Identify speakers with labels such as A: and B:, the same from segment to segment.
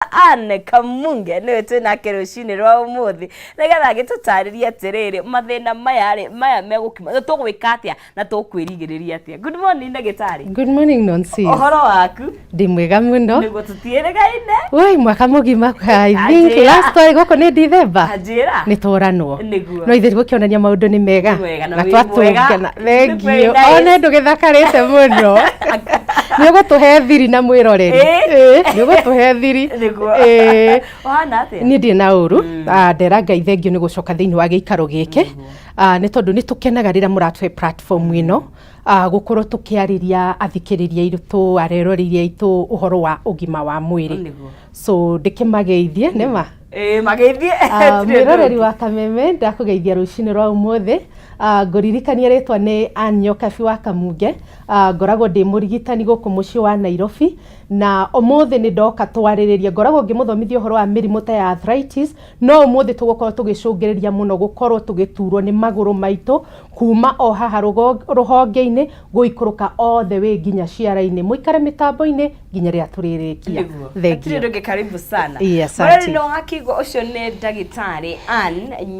A: Anne Kamunge niwe twina kerucini rwa umuthi nigetha gitutaririe atiriri mathina maya megukima tugwika atia na tukwirigiriria atia. Good morning ndagitari.
B: Good morning Nonsi.
A: Ohoro waku
B: Ndi mwega muno.
A: Nigo tutieregaine.
B: Woi mwaka mugima I think last time goko ni December.
A: Ajira.
B: Ni toranwo.
A: No
B: ithiri gukionania maundu ni mega.
A: Na twatungana.
B: Thengio. One ndugithakarite muno. Ni gutuhe thiri na mwiroreri. Ni gutuhe thiri.
A: Ohana atia.
B: Ni ndi na uru. Ndera Ngai thengio ni gucoka thiini wa giikaro giki. Ni tondu ni tukenaga rira muratwe platform ino. Gukorwo tukiariria athikiriria itu areroriria itu uhoro wa ugima wa mwiri. So ndikimageithie nema.
A: Mageithie.
B: Mwiroreri wa Kameme ndakugeithia rucini rwa umuthi. Ngoririkania ritwa ni Anyoka wa Kamunge. Ngoragwo ndi murigitani guku mucii wa Nairobi na umuthi ni ndoka twaririria ngoragwo ngimuthomithia uhoro wa mirimu ta ya arthritis no umuthi tugukorwo tugicungiriria muno gukorwo tugiturwo ni maguru maitu kuma o haha ruhonge-ini guikuruka all the way nginya ciara-ini muikare mitambo-ini nginya ria turirikia.
A: Thengio. Ndio karibu sana.
B: Yes,
A: Mwari no hakigo ucio ni ndagitari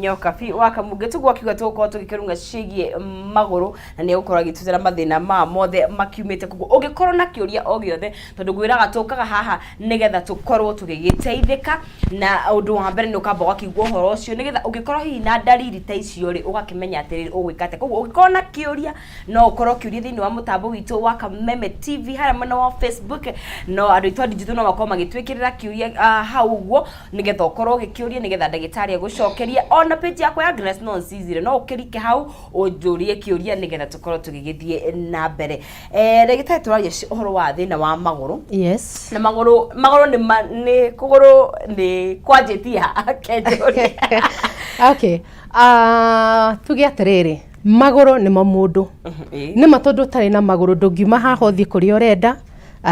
A: Nyoka wa Kamunge tugwa kigo tugukorwo tugikirunga cigie maguru na ni gukorwo agituzira mathina ma mothe makiumite kugo ugikorwo na kiuria o giothe tondu gwiraga tukaga haha nigetha tukorwo tugigiteithika na undu wa mbere ni ukamba gwakigwo horo ucio nigetha ugikorwo hihi na dalili ta icio ri ugakimenya atiriri ugwikate kugo ugikorwo na kiuria no ukorwo kiuria thiini wa mutambo witu wa Kameme TV haria mwena wa Facebook no andu itwa digital no makorwo magitwikirira kiuria hau guo nigetha ukorwo ugikiuria nigetha ndagitari agucokeria ona page yakwa ya Grace Nonsizire no ukirike hau unjurie kiuria nigetha tukorwo tugigithie na mbere. Ndagitari turaria uhoro wa thina wa maguru.
B: Yes.
A: Na maguru ni kuguru ni kwanjitia kenjuri.
B: Okay. Tuge atiriri maguru ni mo mundu. Ni matondu tari na maguru ndungiuma haha uthie kuria urenda.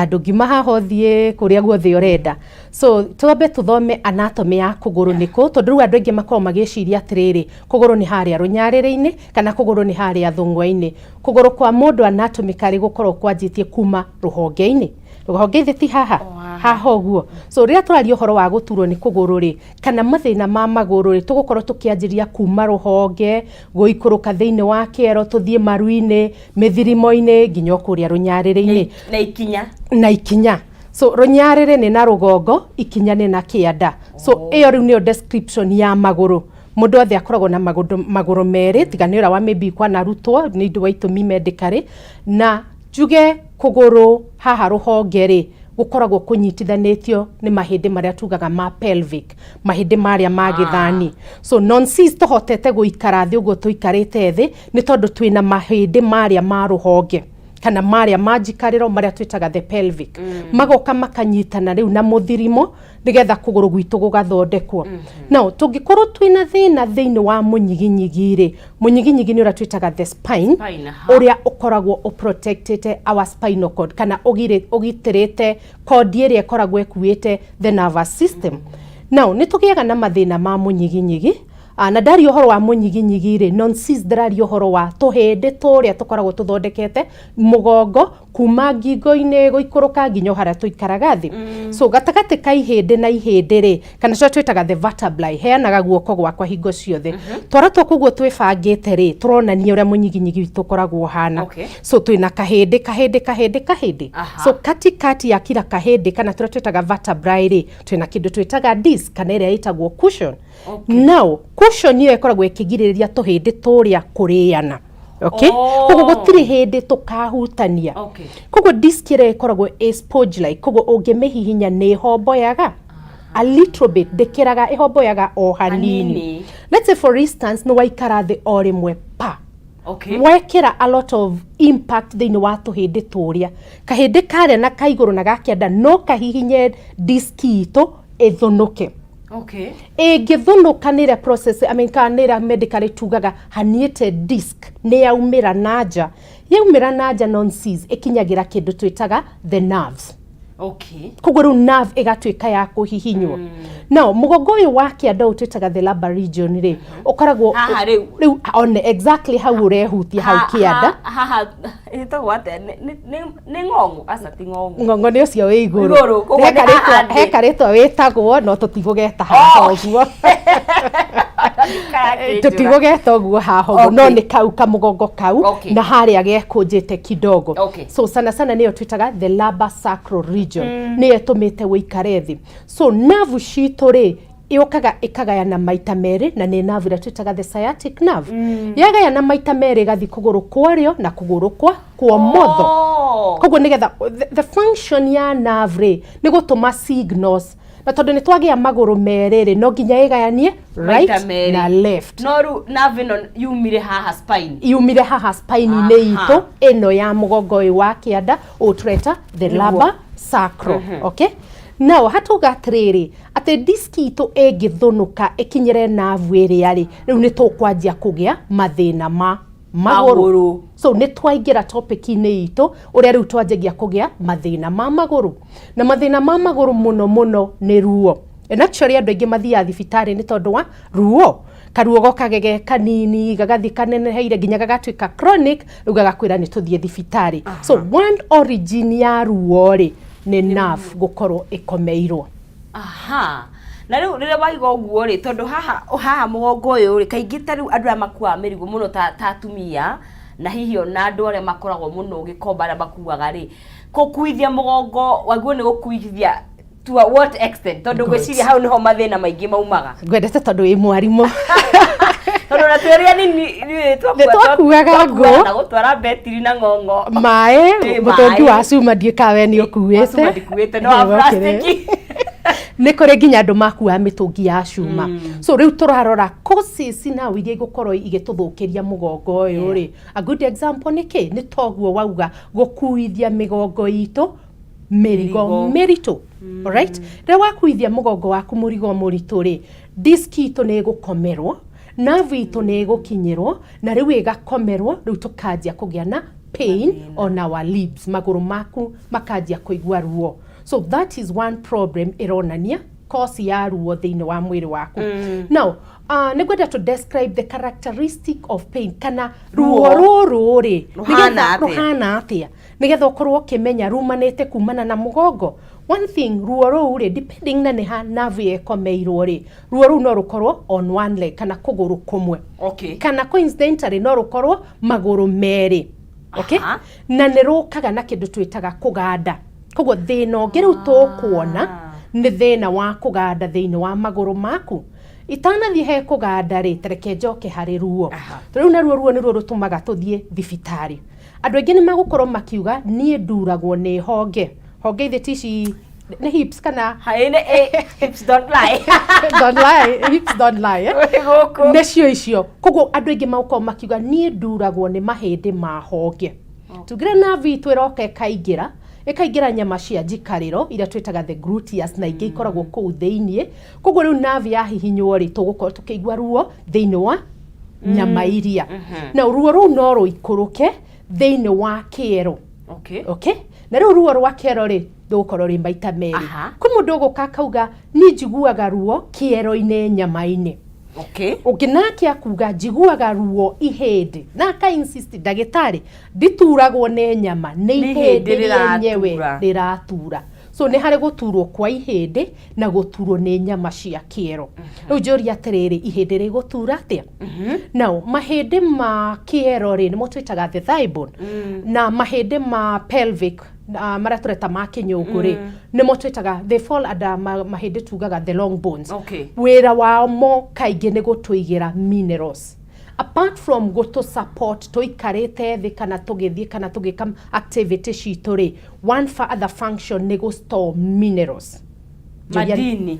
B: Ndungiuma haha uthie kuria guothe urenda. So twambe tuthome anatomy ya kuguru niku tondu riu andu aingi makorwo magiciria atiriri kuguru ni haria runyarire-ini kana kuguru ni haria thungwa-ini. Kuguru kwa mundu anatomically gukorwo kwanjitie kuma ruhonge-ini. Ruhonge ti haha haha uguo. So rira turaria uhoro wa guturwo ni kuguru ri kana mathina ma maguru ri tugukorwo tukianjiria kuma ruhonge guikuruka thiini wa kiero tuthie maru-ini mithirimo-ini nginya kuria runyarire-ini na ikinya. So runyarire ni na rugongo, ikinya ni na kianda. So iyo riu niyo description ya maguru. Mundu othe akoragwo na maguru meri tiganira wa maybe kwa narutwo ni ndu wa itumi medically na juge kuguru haha ruhonge ri gukoragwo kunyitithanitio ni mahindi maria tugaga ma pelvic mahindi maria ma githani. So Nonsis tuhotete guikara thi uguo tuikarite thi ni tondu twina mahindi maria ma ruhonge kana maria majikariro maria twitaga the pelvic magoka makanyitana riu na muthirimo nigetha kuguru gwitu gugathondekwo. Now tungikorwo twina thina thiini wa munyiginyigi ni ura twitaga the spine uria ukoragwo protected our spinal cord kana ugitirite cord iria ikoragwo ekuite the nervous system. Now nitugiaga na mathina ma munyiginyigi na ndari uhoro wa munyiginyigi ri Nonsis ndari uhoro wa tuhindi turia tukoragwo tuthondekete mugongo kuma ngingo-ini guikuruka nginya haria tuikaraga thi. So gatagati ka ihindi na ihindi ri kana cio twitaga the vertebrae heanaga guoko gwakwa hingo ciothe twaratwo kuguo twibangite ri turonania uria munyiginyigi witu koragwo hana. So twina kahindi. So kati ya kila kahindi kana turia twitaga vertebrae ri twina kindu twitaga disc kana iria itagwo cushion. Now cushion niyo ikoragwo ikigiriria tuhindi turia kuriana. Okay? Kogo gutiri hindi tukahutania. Kogo disc iria ikoragwo sponge like kogo ungimihihinya ni homboyaga a little bit dekiraga ihomboyaga o hanini. Let's say for instance no waikara thi o rimwe pa. Wekira a lot of impact thiini wa tuhindi turia kahindi karia na kaiguru na gakienda no kahihinye disc itu ithunuke. Githunuka nira process kanira medically tugaga haniete disc ni yaumira naja Nonsis ikinyagira kindu twitaga the nerves.
A: Okay.
B: Koguo riu nerve igatuika ya kuhihinywo. Now mugongo uyu wa kianda utwitaga the lumbar region ri ukoragwo riu on exactly how urehutia hau kianda.
A: Ito what ni ngongo asa ti ngongo.
B: Ngongo ni ucio wi iguru. Hekaritwa witagwo no tutigugeta haha uguo. Tutigugeta uguo haha uguo no ni kau kamugongo kau na haria gekunjite kidogo. So sana sana niyo twitaga the lumbar sacral region. Niyo tumite wikare thi. So nerve citu ri iokaga ikagayana maita meri na ni nerve ira twitaga the sciatic nerve. Yagayana maita meri gathi kuguru kwario na kuguru kwa motho. Koguo nigetha the function ya nerve ri ni gutuma signals na tondu ni twagia maguru meriri no nginya igayanie right na left.
A: No ru nerve no yumire haha spine
B: ni itu eno ya mugongo wa kianda utreta the lumbar sacral. Okay. Now hatuga atiriri ati diski itu engithunuka ikinyire nerve iria ri riu ni tukwanjia kugia mathina ma maguru. So ni twaingira topic ini itu uria riu twanjagia kugia mathina ma maguru. Na mathina ma maguru muno ni ruo. And actually andu aingi mathia thibitari ni tondu wa ruo. Karuo gokagege kanini gagathi kaneneheire nginya gagatwika chronic riu gagakwira ni tuthie thibitari. So one origin ya ruo ri ni nerve gukorwo ikomeirwo.
A: Na riu rire waiga uguo ri tondu haha mugongo uyu ri kaingi ta riu andu makua mirigo muno ta atumia na hihi ona andu aria makoragwo muno gikomba na makuaga ri kukuithia mugongo waguo ni gukuithia to what extent tondu gwiciria hau niho mathina maingi maumaga.
B: Gwendete tondu wi mwarimu
A: tondu na teoria ni
B: twakuaga ngo
A: na gutwara betiri na ngongo
B: mai mutongi wa cuma ndiikawe ni ukuite
A: no plastic
B: ni kuri nginya andu makua mitungi ya cuma. So riu turarora causes na wiria igukorwo igituthukiria mugongo uyu ri a good example ni ki ni toguo wauga gukuithia migongo itu mirigo meritu. Alright, riu wakuithia mugongo waku murigo muritu ri diski itu ni gukomerwo nerve itu ni gukinyirwo na riu igakomerwo riu tukanjia kugia na pain on our lips maguru maku makanjia kuigua ruo. So that is one problem ironania cause ya ruo thiini wa mwiri waku. Now nigwenda to describe the characteristic of pain kana ruo ruru ri ruhana atia nigetha ukorwo kimenya rumanite kumana na mugongo. One thing ruo ruru ri depending na ni ha nerve ekomeirwo ri ruo ruru no rukorwo on one leg kana kuguru kumwe.
A: Okay.
B: Kana coincidentally no rukorwo maguru meri. Okay. Na ni rukaga na kindu twitaga kuganda. Koguo thina ungi riu tukuona ni thina wa kuganda thiini wa maguru maku. Itanathie he kuganda ri tereke njoke hari ruo. Riu na ruo ni ruo rutumaga tuthie thibitari. Andu aingi ni magukorwo makiuga nie nduragwo ni honge ithe tici ni hips kana
A: hips don't lie
B: hips don't lie necio icio. Koguo andu aingi magukorwo makiuga nie nduragwo ni mahindi ma honge. Tugira nerve itu iroka ikaingira nyama cia njikariro iria twitaga the gluteus na ingi ikoragwo kuu thiini. Koguo riu nerve ya hihinywo ri tugukorwo tukigua ruo thiini wa nyama iria. Na ruo ru no ruikuruke thiini wa kiero. Okay. Na riu ruo rwa kiero ri ndugukorwo ri maita meri. Kwi mundu uguka kauga ni njiguaga ruo kiero-ini nyama-ini.
A: Okay.
B: Uginake akuga njiguaga ruo ihindi na ka insist ndagitari ndituragwo ni nyama ni ihindi ryenyewe riratura. So ni hari guturwo kwa ihindi na guturwo ni nyama cia kiero. Riu njuri atiriri ihindi ri gutura atia. Now mahindi ma kiero ri ni mo twitaga the thigh bone na mahindi ma pelvic maria tureta ma kinyungu ri ni mo twitaga they fall under mahindi tugaga the long bones. Wira wao mo kaingi ni gutuigira minerals. Apart from go support toikarete thi kana tugithie kana tugikam activity citu ri one other function ni go store minerals.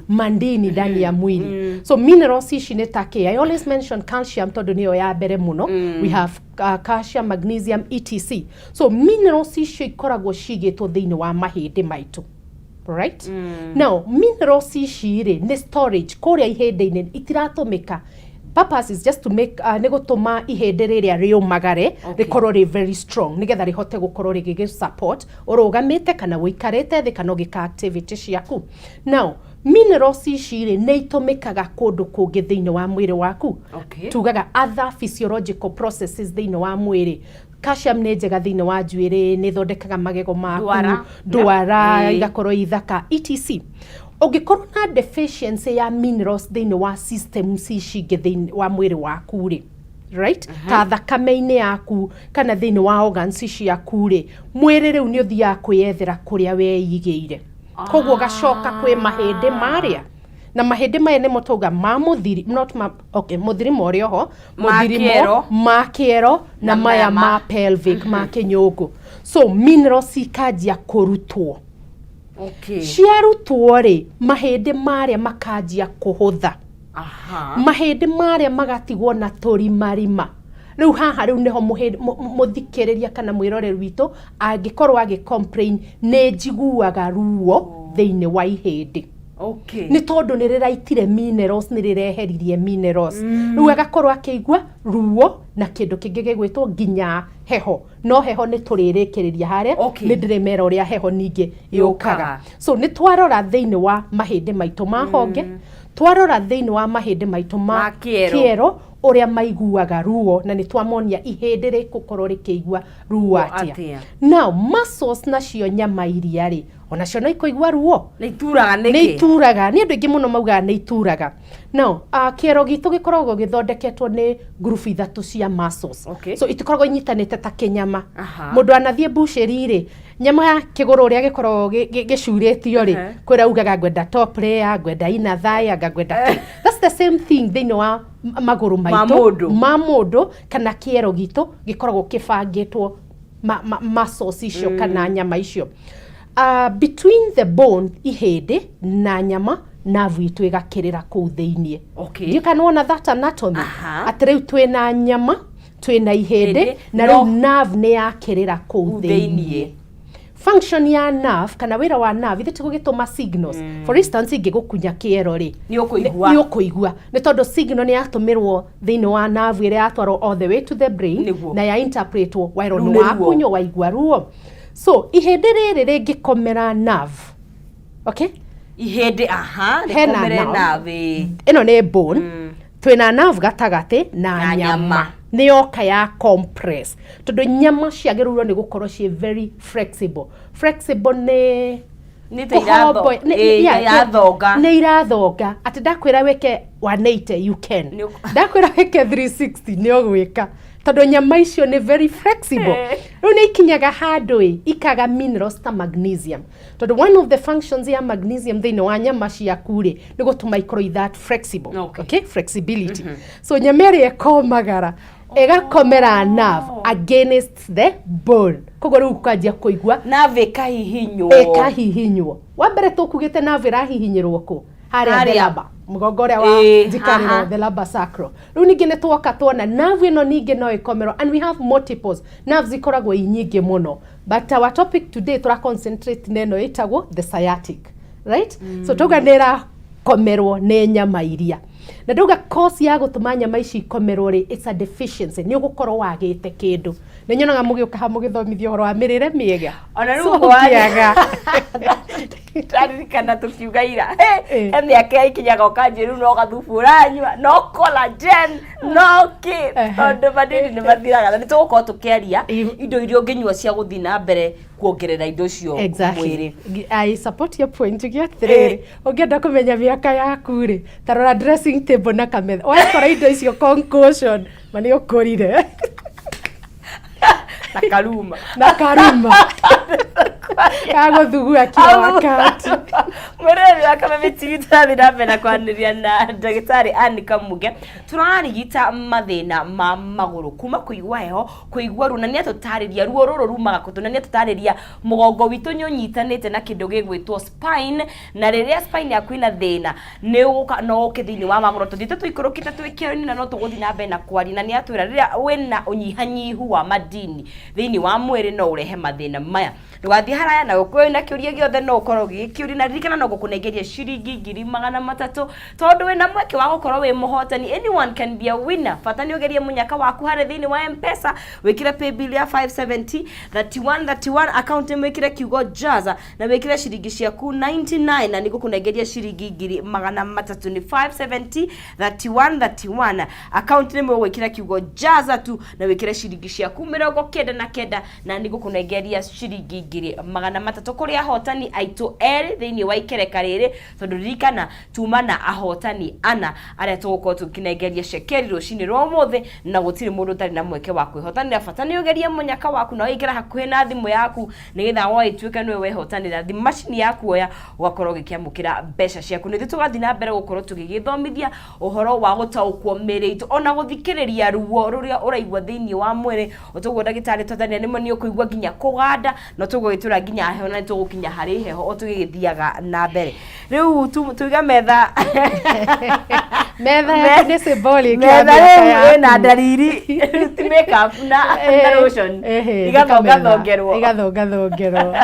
B: Mandini ndani ya mwili. So minerals ici ni take. I always mention calcium tondu niyo ya mbere muno. We have calcium, magnesium, etc. So minerals ici ikoragwo cigitwo thiini wa mahindi maitu. Right? Now minerals ici ri ni storage kuria ihindi-ini itiratumika purpose is just to make negotuma ihende riria riumagare rikorwo ri very strong nigetha rihote gukorwo rigi support urugamite kana wikarite thi kana ugika activity ciaku. Now minerals ici nä itumikaga kundu kungi thiini wa mwiri waku. Tugaga other physiological processes thiini wa mwiri. Calcium nä njega thiini wa njuiri, nä thondekaga magego maku, ndwara igakorwo ithaka etc. Ungikorwo na deficiency ya minerals thiini wa systems ici ingĩ thiini wa mwiri waku ri, right? Ta thakame-inĩ yaku kana thiini wa organs ciaku ri, mwiri riu nĩ ũthiaga kwĩyethera kũrĩa weigĩire. Koguo gacoka kwĩ mahĩndĩ marĩa na mahĩndĩ maya nĩ motoga ma mũthiri, mũthiri morĩ oho, mũthiri ma kĩero na maya ma pelvic ma kĩnyũngũ. So minerals ikanjia kũrutwo. Ciarutwo rĩ, mahĩndĩ marĩa makanjia kũhũtha. Mahĩndĩ marĩa magatigwo na tũrimarima. Riu haha riu niho muthikiriria kana mwiroreri witũ angĩkorwo agĩ-complain nĩ njiguaga ruo thĩinĩ wa ihĩndĩ. Nĩ tondũ nĩ rĩraitire minerals, nĩ rĩreheririe minerals. Riu agakorwo akĩigua ruo na kĩndũ kĩngĩ gĩgwĩtwo nginya heho. No heho nĩ tũrĩrĩkĩrĩria harĩa nĩ ndĩrĩmera ũrĩa heho ningĩ yũkaga. So nĩ twarora thĩinĩ wa mahĩndĩ maitũ ma honge, twarora thĩinĩ wa mahĩndĩ maitũ ma kĩero uria maiguaga ruo na nĩ twamonia ihĩndĩ rĩgũkorwo rĩkĩigua ruo atĩa. Now muscles nacio nyama iria rĩ, onacio no ikũigua ruo, nĩ ituraga nĩ andũ aingĩ mũno maugaga nĩ ituraga. Now kĩero gitũ gĩkoragwo gĩthondeketwo nĩ group ithatũ cia muscles. So itikoragwo inyitanĩte ta kĩnyama. Mũndũ anathiĩ busheri rĩ, nyama ya kĩgũrũ ũrĩa gĩkoragwo gĩcurĩtio rĩ, kwĩra ugaga ngwenda top layer, ngwenda inner thigh, ngwenda that's the same thing thĩinĩ wa maguru maitũ ma mũndũ kana kĩero gitũ gĩkoragwo kĩbangĩtwo muscles icio kana nyama icio. Between the bone ihĩndĩ na nyama nerve itũ ĩgakĩrĩra kũu thĩinĩ. You can wona that anatomy. Atĩ rĩu twĩna nyama, twĩna ihĩndĩ na rĩu nerve nĩ yakĩrĩra kũu thĩinĩ. Function ya nerve kana wĩra wa nerve ithe tũgũgĩtũma signals. For instance ingĩgũkunya kĩero rĩ, nĩ ũkũigua nĩ tondũ signal nĩ yatũmĩrwo thĩinĩ wa nerve ĩrĩa yatwarwo all the way to the brain na ya interpretwo wairo nĩ wakunywo waigua ruo. So ihĩndĩ rĩrĩ rĩngĩkomera nerve, ihĩndĩ rĩkomere nerve, ĩno nĩ bone, twĩna nerve gatagatĩ na nyama nĩ yoka ya compress tondũ nyama ciagĩrĩirwo nĩ gũkorwo ciĩ very flexible. Flexible nĩ irathonga atĩ ndakwĩra weke 180 you can, ndakwĩra weke 360 nĩ ũgwĩka tondũ nyama icio nĩ very flexible. Rĩu nĩ ikinyaga handũ ikaga minerals ta magnesium tondũ one of the functions ya magnesium thĩinĩ wa nyama ciaku rĩ nĩ gũtũma ikorwo that flexible. Flexibility. So nyama ĩrĩa ĩkomagara ĩgakomera nerve against the bone. Koguo rĩu ũkanjia kũigua nerve ĩkahihinywo. Wa mbere tũkugĩte nerve ĩrahihinyĩrwo kũ? Harĩa thelaba, mũgongo ũrĩa wa njikarĩro, thelaba sacral. Rĩu ningĩ nĩ twoka tuona nerve ĩno ningĩ no ĩkomerwo, and we have multiples. Nerves ikoragwo nyingĩ mũno, but our topic today tũra concentrate na ĩno ĩtagwo the sciatic, right? So tuga nĩ ĩrakomerwo nĩ nyama iria. Na ndauga cause ya gũtũma nyama ici ikomerwo rĩ, it's a deficiency. Nĩ ũgũkorwo wagĩte kĩndũ. Nĩ nyonaga mũgĩũka ha mũgĩthomithio ũhoro wa mĩrĩre mĩega. Ona rĩu gwĩaga taririkana tukiuga ira mĩaka ikinyaga ũkanjĩra no gathubu ũranyua, no collagen, no kĩ, tondũ madini nĩ mathiraga. Nĩ tũgũkorwo tũkĩaria indo iria ũngĩnyua cia gũthiĩ na mbere kuongerera indo icio mwĩrĩ. I support your point. Ũgĩatirĩrĩ ũngĩenda kũmenya mĩaka yaku rĩ, tarora dressing table na kametha, wakora indo icio concussion ma nĩ ũkũrire na karuma kagũthugua kila wakati. Mwereri wakamemetivi tũrathiĩ na mbere na kwanĩria na ndagĩtarĩ Ann Kamuge. Tũrarigita mathĩna ma magũrũ kuma kũigua heho, kũigua ruo, na nĩ atũtarĩria ruo rũrũ rumaga kũ, na nĩ atũtarĩria mũgongo witũ nĩ ũnyitanĩte na kĩndũ gĩgwĩtwo spine, na rĩrĩa spine yaku ĩna thĩna nĩ ũgũka no ũke thĩinĩ wa magũrũ. Tũthiĩte tũikũrũkĩte twĩ kĩero-inĩ na no tũgũthiĩ na mbere na kwaria, na nĩ atwĩra rĩrĩa wĩna ũnyihanyihu wa madini thĩinĩ wa mwĩrĩ no ũrehe mathĩna maya.
A: ndugathie haraya na gukwe na kiuria giothe no ukorwo gikiuri na ririkana no gukunengeria ciringi 300 tondu wina mweke wa gukorwo wi muhotani. Anyone can be a winner. Fata ni ugerie munyaka waku hare thini wa M-Pesa wikire pay bill ya 570 31 account mwikire kiugo jaza na wikire ciringi ciaku 99 na nigukunengeria ciringi 300 ni 570 31 account ni mwikire kiugo jaza tu na wikire ciringi ciaku 99 na nigukunengeria ciringi 300 kuria hotani aitu eri thini wa ikereka riri tondu ririkana tuma na ahotani ana aria tugukorwo tukinengeria cekeri rucini rwa muthe na gutiri mundu tari na mweke wa kwihotanira. Bata ni ugerie munyaka waku na wikira hakuhi na thimu yaku nigetha waituika niwe wehotanira thi machine yaku oya ugakorwo gikiamukira mbeca ciaku. Nithi tugathi na mbere gukorwo tugigithomithia uhoro wa gutaukwo miritu ona guthikiriria ruo ruria uraigwa thini wa mwiri utugo ndagitari twathania nimo ni ukuigwa ginya kuganda no tugo gitura ginya heho na tugukinya hari heho o tugigithiaga na mbere. Riu tuiga metha
B: metha ni symbolic
A: metha na dariri ti makeup na lotion igathongerwo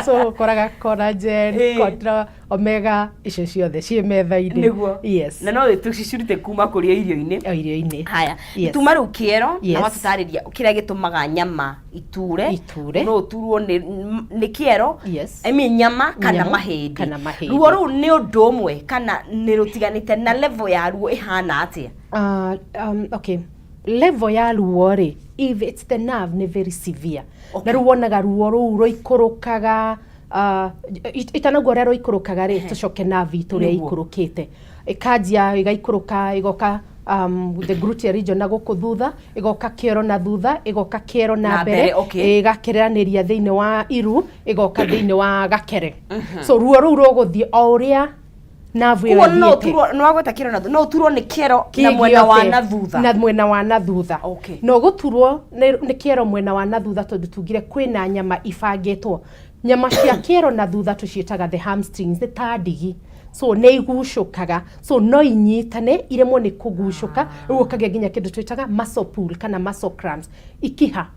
B: so koraga collagen contra omega icio ciothe ci metha-ini. Yes,
A: na no tucicurite kuma kuria irio-ini haya tuma riu kiero na watutariria kiria gitumaga nyama iture no turwo ni kiero. I mean nyama kana mahindi ruo ru ni undu umwe kana ni rutiganite na level ya ruo ihana atia?
B: Okay, level ya ruo ri if it's the nerve ni very severe na ruonaga ruo ru roikurukaga itanagwo rero ikurukaga ri tucoke nerve itu ria ikurukite ikajia igaikuruka igoka the gluteal region na guku thutha igoka kiero na thutha igoka kiero na mbere igakeraniria thiini wa iru igoka thiini wa gakere. So ruo ru ruguthie o uria navu yo
A: no turwo no agweta kiero na no turwo ni kiero na mwena wa na thutha no guturwo ni kiero mwena wa na thutha tondu tugire kwina nyama ifangitwo nyama cia kiero na thutha tucietaga the hamstrings the tadigi so ne igucukaga so no inyitane iremwo ni kugucuka ukage ginya kindu twitaga muscle pull kana muscle cramps ikiha.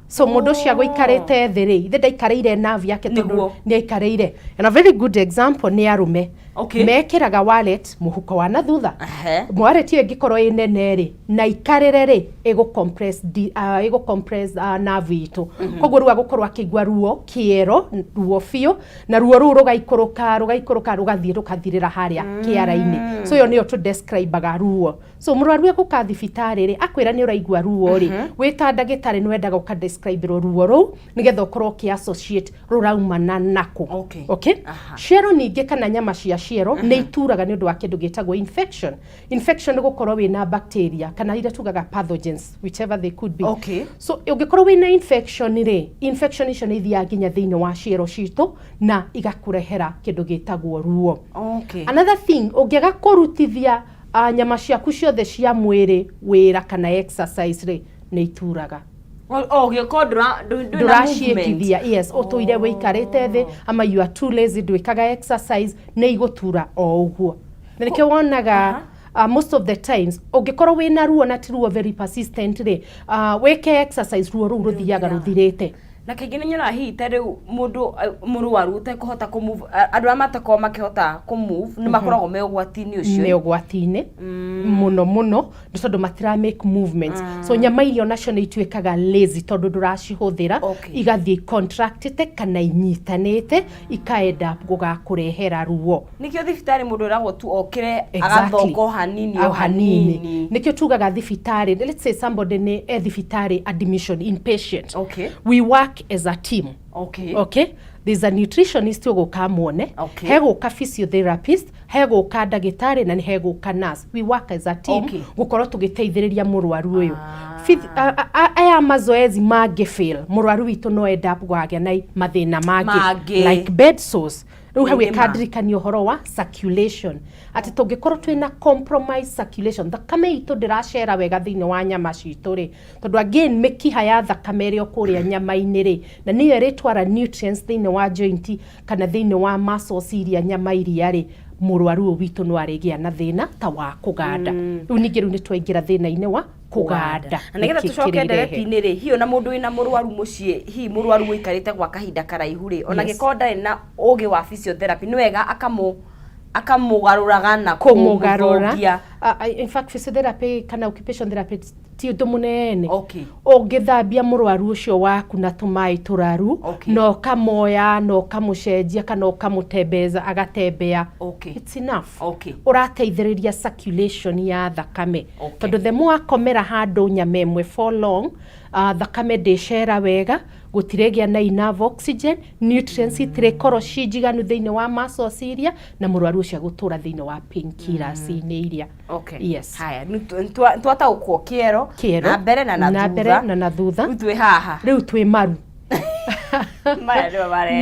A: So mundu cia guikarite thiri ithe ndaikareire nerve yake tondu ni aikarire. And a very good example ni arume mekiraga wallet muhuko wa na thutha wallet iyo ingikorwo inene ri na ikarire ri ego compress nerve itu koguo ruga gukorwo akigwa ruo kiero ruo fio na ruo ru rugaikuruka rugathie rukathirira haria kiara-ini. So yo niyo tu describe ruo. So murwaru ekuka thibitari ri akwira ni uraigwa ruo ri wita ndagitari nwendaga uka describe ruo ru nigetha ukorwo ki associate ruraumana nako. Ciero ningi kana nyama cia ciero ni ituraga ni undu wa kindu gitagwo infection ni gukorwo wina bacteria kana ira tugaga pathogens whichever they could be. So ungikorwo wina infection icio ni ithia ginya thiini wa ciero citu na igakurehera kindu gitagwo ruo. Another thing ungiaga kurutithia nyama ciaku ciothe cia mwiri wira kana exercise ri ni ituraga nduraciekithia. Yes, utuire wikarite thi ama you are too lazy dwikaga exercise ni igutura o uguo. Na nikio wonaga most of the times ungikorwo wina ruo na ti ruo very persistent ri weke exercise ruo ru ruthiaga ruthirite. Na kaingĩ nĩ nyona hihi ta rĩu mũndũ mũrwaru ũtekũhota kũmove andũ amatakorwo makĩhota kũmove nĩ makoragwo me ũgwati-inĩ ũcio
B: me ũgwati-inĩ mũno nĩ tondũ matira make movements. So nyama irio nacio nĩ ituĩkaga lazy tondũ ndũracihũthĩra igathiĩ contractite kana inyitanĩte ikaenda gũgakũrehera ruo.
A: Nĩkĩo thibitarĩ mũndũ eragwo tu okĩre agathonga o hanini.
B: Nĩkĩo tugaga thibitarĩ, let's say somebody nĩ thibitarĩ admission inpatient. We work as a team. There's a nutritionist uguka muone, heguka physiotherapist, heguka ndagitari na heguka nurse. We work as a team gukorwo tugiteithiriria murwaru uyu. Aya mazoezi fail murwaru witu no enda bwagya na mathina mangĩ like bed sores. Riu hawe kadirikani uhoro wa circulation ati tungikorwo twina compromise circulation thakame itu ndiracera wega thiini wa nyama citu ri tondu again mikiha ya thakame ri okuria nyama-ini ri na niyo ritwara nutrients thiini wa joint kana thiini wa muscles iria nyama iria ri murwaru witu no arigia na thina ta wa kuganda. Riu ningi riu ni twaingira thina-ini wa kuganda.
A: Na nigetha tucoke ndereti-inĩ rĩ, hiyo na mundu wina murwaru mucii, hi murwaru guikarite gwa kahinda karaihu rĩ, ona gikonda na ugi wa physiotherapy ni wega akamugaruraga na kumugarura.
B: In fact physiotherapy kana occupation therapy ti undu munene.
A: Okay.
B: Ungithambia murwaru ucio waku na tumai turaru, no kamoya no kamucenjia kana ukamutembeza agatembea.
A: Okay.
B: It's enough.
A: Okay.
B: Urateithiriria circulation ya thakame. Tondu the more akomera handu nyame imwe for long, thakame ndicera wega, gutiregia na enough oxygen, nutrients itirekoro cinjiganu thiini wa muscles iria, na murwaru ucio gutura thiini wa painkillers iria.
A: Okay.
B: Yes.
A: Haya, twata ukwo kiero na mbere na na thutha. Utwe haha.
B: Riu twi maru.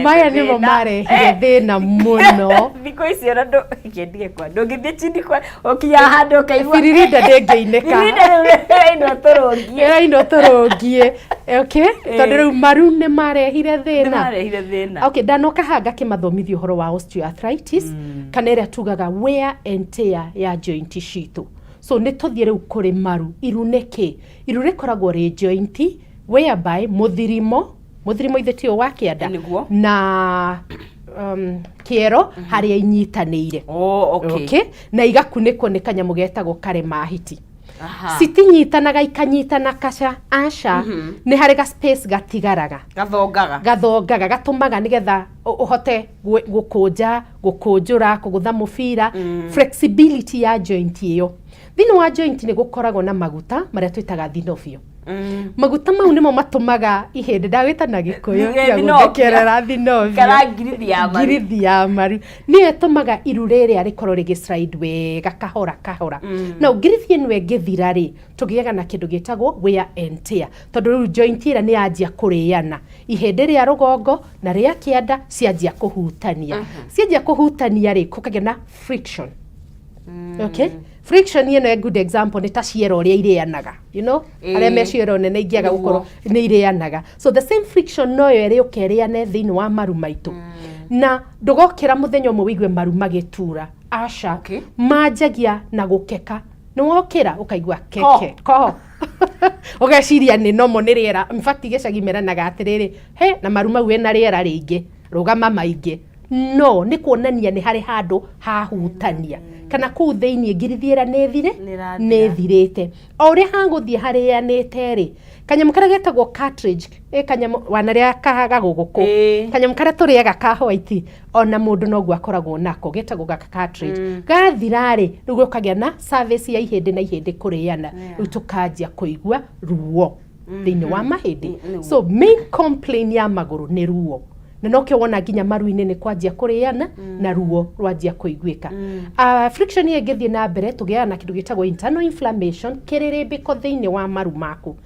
A: Maya
B: nimo marehire thina muno.
A: Thiko icio na ndo kiendie kwa ndungithie chini kwa okia handu kaigua
B: Firirinda ndengeineka. Ino turongie. Okay? Tondu riu maru ni marehire thina. Okay, ndanoka hanga kimathomithia uhoro wa osteoarthritis kana ira tugaga wear and tear ya joint citu. So ni tuthie riu kuri maru. Iru niki? Iru rikoragwo ri joint whereby muthirimo ithetio wa kianda na kiero haria inyitanire. Okay. Na igakunikwo ni kanyamu getagwo karemahiti. Sitinyitanaga ikanyitana kaca aca ni hari ga space gatigaraga gathongaga gatumaga nigetha uhote gukunjura kugutha mubira. Flexibility ya joint iyo thini wa joint ni gukoragwo na maguta maria twitaga thinovio. Maguta mau nimo matumaga ihindi ndagwita na gikuyu ya guthekerera thinovio
A: kana ngirithi
B: ya maru ni etumaga iru riria rikorwo rigi slide wega kahora. Na ngirithi eno engithira ri tugiaga na kindu gitagwo wear and tear, tondu joint ira ni yanjia kuriana ihindi ria rugongo na ria kianda cianjia kuhutania ri kukagia na friction. Okay? Friction ino a good example ni ta ciero ria irianaga, you know, aria me ciero nene ingiaga gukorwo ni irianaga. So the same friction no yo iri ukeriane thiini wa maru maitu. Na ndugokira muthenya umwe wigue maru magitura aca manjagia na gukeka. Ni wokira ukaigua keke ko ugeciria ni nomo ni riera. In fact gicagi meranaga atiriri he na maru mau ena riera ringi rugama maingi. No ni kuonania ni hari handu hahutania kana kuu thiini ngirithira nethirite o ri hanguthie harianite ri kanyamu karia getagwo cartridge kanyamu wanaria kahaga guguku kanyamu karia turiaga ka white ona mundu no gwa koragwo nako getagwo ga cartridge gathira ri riu gukagia na service ya ihindi na ihindi kuriana riu tukanjia kuigua ruo thiini wa mahindi. So main complaint ya maguru ni ruo. Na no wona nginya maru-ini ni kwanjia kuriana na ruo rwanjia kuiguika. Friction ye ngithie na mbere tugiaga na kindu gitagwo internal inflammation kiririmbiko thiini wa maru maku.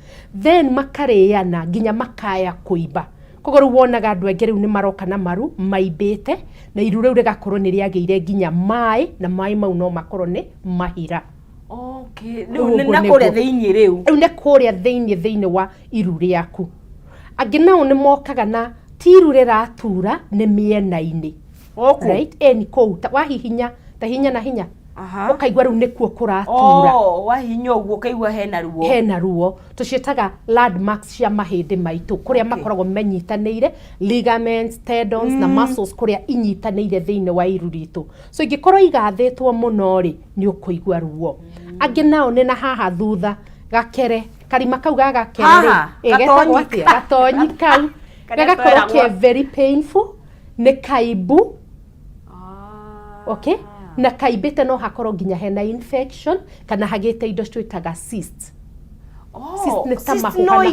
B: Then makariana nginya makaya kuiba. Koguo wonaga andu aingi riu ni maroka na maru maimbite na iru riu rigakorwo ni riageire nginya mai na mai mau no makorwo ni mahira.
A: Okay, na kuria thiini riu.
B: Ne kuria thiini wa iru riaku. Angi nao ni mokaga na tiru riratura ni miena-ini. Right? Ni kou wahihinya ta hinya na hinya. Ukaigua riu nikuo kuratura.
A: Wahinya uguo kaigua hena ruo. Tucietaga landmarks cia mahindi maitu kuria makoragwo menyitanire, ligaments, tendons na muscles kuria inyitanire thiini wa iru ritu. So ingikorwo igathitwo muno ri ni ukuigua ruo. Angi nao ni na haha thutha gakere karima kau gagakere ri gatonyi kau gagakorwo very painful ni kaibu. Okay? Na kaibite no hakorwo nginya hena infection kana hagite indo twitaga cyst. Cyst no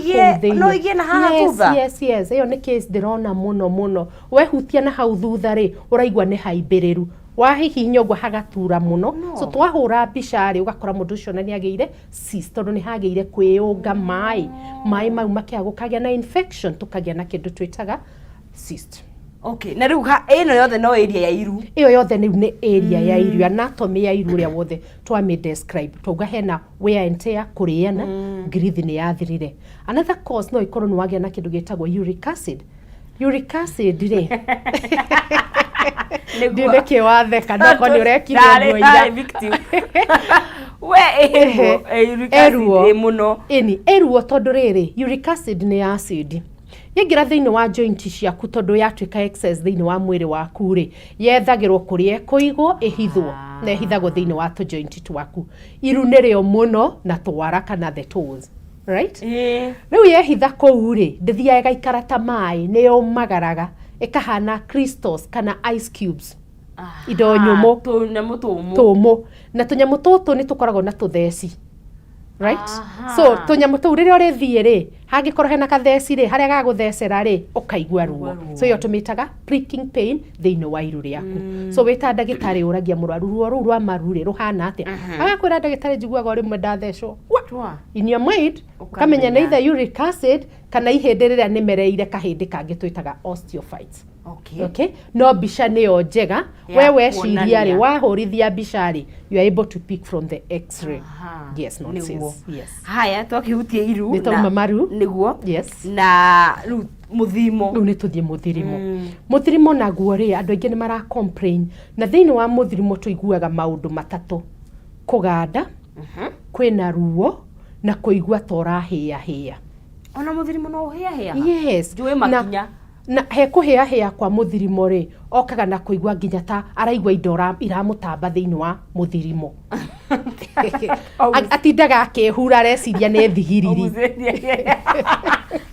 A: igie na haha thutha.
B: Yes. Iyo ni case ndirona muno. Wehutia na hau thutha ri uraigua ni haibiriru. Wahihinya uguo hagatura muno. So twahura mbica ri ugakora mundu ucio na ni ageire cyst tondu ni hageire kwiyunga mai mau makia gukagia na infection tukagia na kindu twitaga cyst.
A: Okay, na riu ino yothe no area ya iru.
B: Iyo yothe ni area ya iru, anatomy ya iru ria wothe twame describe. Twauga hena wear and tear kuriana, ngirithi ni yathirire. Another cause no ikorwo ni wagia na kindu gitagwo uric acid. Uric acid ri Ndineke watheka ndoko ni urekire
A: ndari victim we eruo muno
B: eruo tondu riri uric acid ni acid yengira thiini wa joint ciaku tondu yatuika excess thiini wa mwiri waku ri yethagirwo kuria kuigwo ihithwo na ihithagwo thiini wa tu joint twaku iru nirio muno na twara kana the toes right riu yehitha kou ri ndithiaga gaikara ta mai ni yomagaraga ikahana crystals kana ice cubes indo nyumu tumu na tunyamu tutu ni tukoragwo na tutheci right so tunyamu tu riria urithie ri hangikorwo hena katheci ri haria gaguthecera ri ukaigua ruo so yo tumitaga pricking pain thiini wa iru riaku so wita ndagitari uragia murwaru ruo ru rwa maru ri ruhana atia agakwira ndagitari njiguaga rimwe ndathecwo in your mind kamenya na either uric acid kana ihindi riria nimereire kahindi kangi twitaga osteophytes okay no mbica niyo njega wewe ciria ri wahurithia mbica ri you are able to pick from the x-ray yes not yes
A: haya twakihutie iru
B: ni tauma maru
A: niguo
B: yes
A: na muthimo
B: ni tuthie muthirimo muthirimo naguo ri andu aingi ni mara complain na thiini wa muthirimo tuiguaga maundu matatu kuganda kwina ruo na kuigua tora hia
A: ona muthirimo no hia
B: yes
A: njue makinya
B: na he kuhia kwa muthirimo ri okaga na kuigua nginya ta araigua indo iramutamba thiini wa muthirimo atindaga akehura reciria ni thigiriri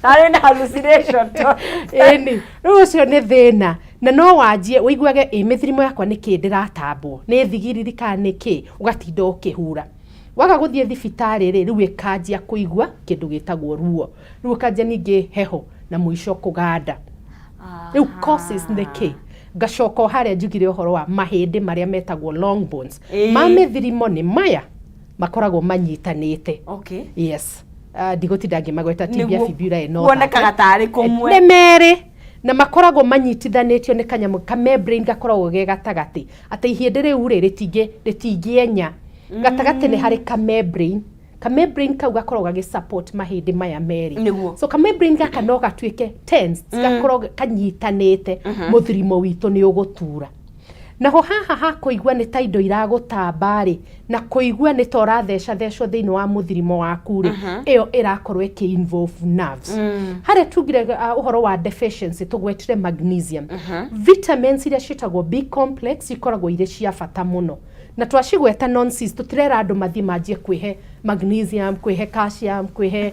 A: ari na hallucination
B: ni rucio ni thina na no wanjie uiguage mithirimo yakwa ni kindiratambwo ni thigiriri kana ni ki ugatinda ukihura waga guthie thibitari ri riu ikanjia kuigua kindu gitagwo ruo riu kanjia ningi heho na muico kuganda riu causes ni ki gacoko haria njugire uhoro wa mahindi maria metagwo long bones ma mithirimo ni maya makoragwo manyitanite yes ndigutinda ngimagweta tibia fibula eno
A: wonekaga tari kumwe
B: ne mere na makoragwo manyitithanitio ni kanyamu ka membrane gakoragwo ge gatagati ati ihindi riu ri ritingienya gatagati ni hari ka membrane kau gakoragwo gi support mahindi maya meri so ka membrane gaka no gatuike tense gakoragwo kanyitanite muthirimo witu ni ugutura naho haha kuigua ni ta indo iragutamba ri na kuigua ni tora thecwo thiini wa muthirimo waku ri iyo irakorwo involve nerves haria tugire uhoro wa deficiency tugwetire magnesium vitamins iria citagwo B complex ikoragwo ire cia bata muno na twacigweta nonsense tutirera andu mathi manjie kwihe magnesium kwihe calcium kwihe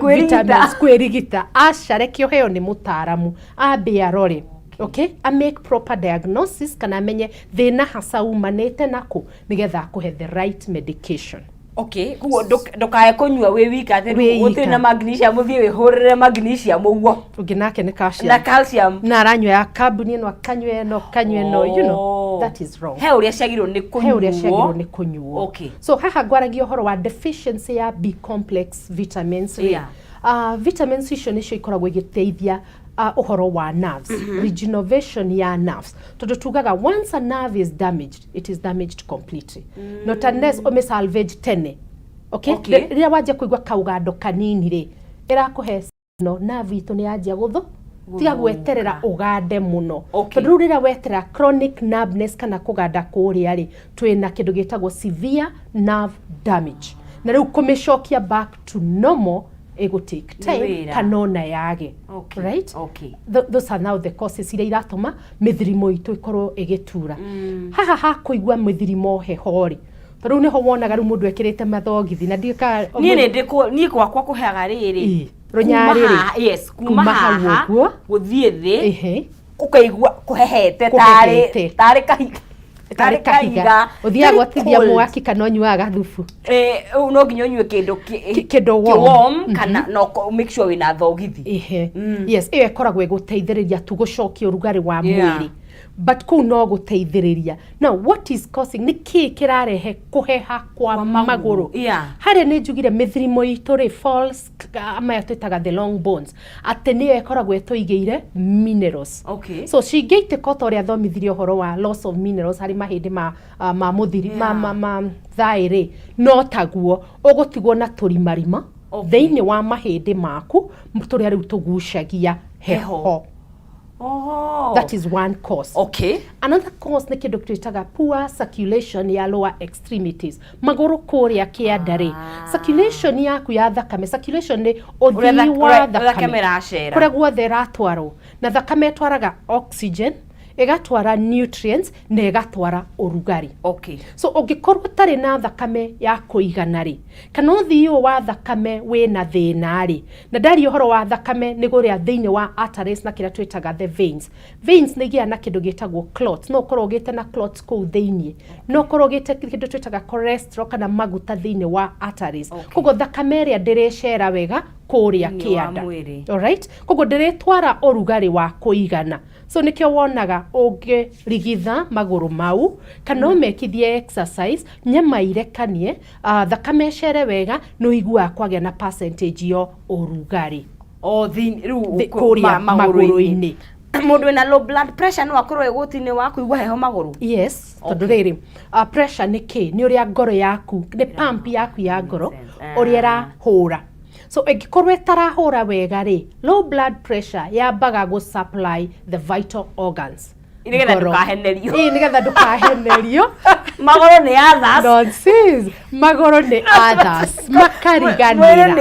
B: vitamins kwirigita acarekio heo ni mutaramu ambe arore okay I make proper diagnosis kana amenye thina hasa umanite nako nigetha akuhe the right medication
A: okay kuo ndokae kunyua we wika ati gutiri na magnesium muthie we horere magnesium uguo
B: unginake ni
A: calcium
B: na aranywa ya carbon no kanywe no you know that is wrong
A: he uria ciagirwo ni kunyuo
B: okay so haha gwaragia uhoro wa deficiency ya B complex vitamins vitamins icio nicio ikoragwo igiteithia uhoro wa nerves regeneration ya nerves tondu tugaga once a nerve is damaged it is damaged completely not unless salvage tene okay riria wajia kuigua kaugando kanini ri irakuhe no nerve itu ni yajia guthu tiga gweterera ugande muno tondu riria weterera chronic numbness kana kuganda kuria ri twina kindu gitagwo severe nerve damage na riu kumishokia back to normal ego take time kanona yage right those are now the causes iria iratuma mithirimo itu ikorwo igitura haha kuigua mithirimo hehori tondu niho wonaga riu mundu ekirite mathogithi na ndika
A: ni gwakwa kuheaga riri
B: runyari ri
A: yes kuma haha guthie thi ukaigua kuhehete tari kahiga
B: uthia gwatithia mwaki kana nyuaga thufu
A: no nginya nyue kindu warm kana no make sure wina thogithi
B: yes iyo ikoragwo iguteithiriria tu gucokia urugari wa mwiri but ku no guteithiriria now what is causing ni ki kirarehe kuheha kwa maguru haria ni njugire mithirimo itu ri falls ama twitaga the long bones ati ni ikoragwo ituigeire minerals so cingeite kotoria thomithirio horo wa loss of minerals hari mahindi ma muthiri ma thairi no taguo ugutigwo na turimarima thiini wa mahindi maku turia riu tugucagia heho That is one cause.
A: Okay.
B: Another cause nĩ kĩndũ twĩtaga poor circulation ya lower extremities. Magũrũ kũrĩa kĩanda-rĩ. Circulation yaku ya thakame. Circulation nĩ ũthii wa thakame. Kũrĩa guothe ĩratwarwo. Na thakame ĩtwaraga oxygen, ĩgatwara nutrients, na ĩgatwara ũrugarĩ.
A: Okay.
B: So ũngĩkorwo ũtarĩ na thakame ya kũigana-rĩ, kana ũthii wa thakame wĩna thĩna-rĩ, na ndari ũhoro wa thakame nĩ gũrĩa thĩinĩ wa arteries na kĩrĩa twĩtaga the veins. Veins nĩ gĩa na kĩndũ gĩtagwo clots. No ũkorwo ũgĩte na clots kũu thĩinĩ. No ũkorwo ũgĩte kĩndũ twĩtaga cholesterol kana maguta thĩinĩ wa arteries. Koguo thakame ĩrĩa ndĩrĩcera wega kũrĩa kĩanda. Alright? Koguo ndĩrĩtwara ũrugarĩ wa kũigana. So nikio wonaga ũngĩrigitha magũrũ mau kana ũmekithie exercise nyama irekanie thakame ĩcere wega no iguaga kwagĩa na percentage yo ũrugarĩ kũrĩa magũrũ-inĩ.
A: Mũndũ wĩna low blood pressure no akorwo ũgũti-inĩ wa kũigua heho magũrũ.
B: Yes, tondũ rĩrĩ pressure nĩ kĩ? Nĩ ũrĩa ngoro yaku, nĩ pump yaku ya ngoro ũrĩa ĩrahũra. So ĩngĩkorwo ĩtarahũra wega-rĩ, low blood pressure yambaga gũ-supply the vital organs.
A: Nĩgetha ndũkahenerio.
B: Nĩgetha ndũkahenerio.
A: Magũrũ nĩ others.
B: Nonsense. Magũrũ nĩ others. Makariganĩra.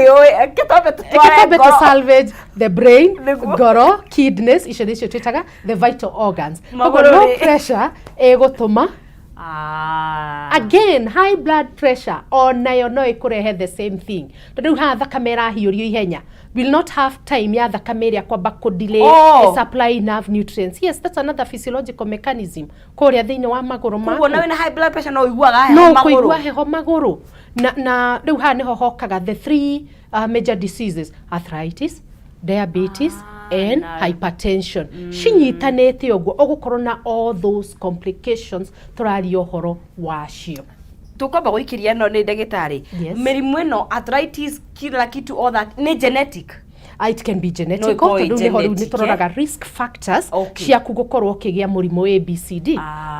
A: Gĩkombe
B: to salvage the brain, ngoro, kidneys, icio nĩcio twĩtaga the vital organs. Koguo low pressure ĩgũtũma again, high blood pressure onayo no ĩkũrehe the same thing. Tondũ haha thakame ĩrahiũrio ihenya. Will not have time ya thakame ĩrĩa kwamba delay the supply enough nutrients. Yes, that's another physiological mechanism. Kũrĩa thĩinĩ wa magũrũ maku.
A: Koguo na wĩna high blood pressure no ũiguaga heho magũrũ. No kũigua heho magũrũ. Na rĩu haha nĩho hokaga the three major diseases: arthritis, diabetes, and hypertension. Cinyitanĩte ũguo ũgũkorwo na all those complications tũraria ũhoro wacio. Tukwamba gũikĩria no nĩ ndagĩtarĩ. Mĩrimũ ĩno arthritis, kila kitu all that nĩ genetic.
B: It can be genetic. Tondũ nĩ tũroraga risk factors ciaku gũkorwo ũkĩgĩa mũrimũ ABCD.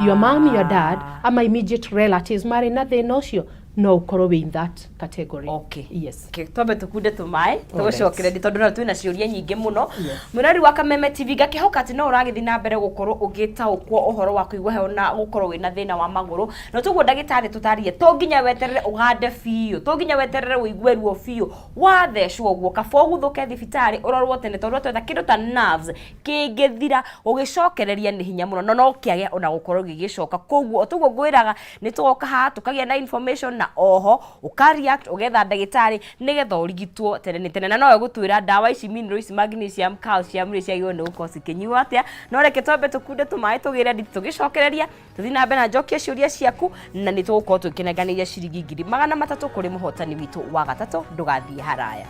B: Your mom, your dad, ama immediate relatives marĩ na thĩna ũcio no ukorwo in that category.
A: Okay.
B: Yes.
A: Okay. Twambe tukunde tumaĩ tũgũcokereria tondũ no twĩna ciũria nyingĩ mũno. Mwĩrori wa Kameme TV gakĩhoka atĩ no ũragĩthiĩ na mbere gũkorwo ũgĩtaũkwo ũhoro wa kũigua heho na gũkorwo wĩna thĩna wa magũrũ. No tũguo ndagĩtarĩ tũtariĩ to nginya weterere ũgande biũ, to nginya weterere ũigue ruo biũ. Wathecwo ũguo kaba ũguthũke thibitarĩ ũrorwo tene tondũ twetha kĩndũ ta nerves kĩngĩthira ũgĩcokereria nĩ hinya mũno no kĩage ona gũkorwo gĩgĩcoka. Koguo tũguo ngwĩraga nĩ tũgoka haha tũkagĩa na information na oho ukareact ugetha ndagĩtarĩ nigetha ũrigitwo tene na no egũtwĩra ndawa ici minerals, magnesium, calcium rĩ ciagĩrĩirwo nĩ gũkorwo cikĩnyuo atĩa. No reke twambe tũkunde tũmaĩ tũgĩre nditi tũgĩcokereria tũthiĩ na mbere na njokie ciũria ciaku na nĩ tũgũkorwo tũkĩnenganĩria ciringi 300 kũrĩ mũhotani witũ wa gatatũ. Ndũgathiĩ haraya.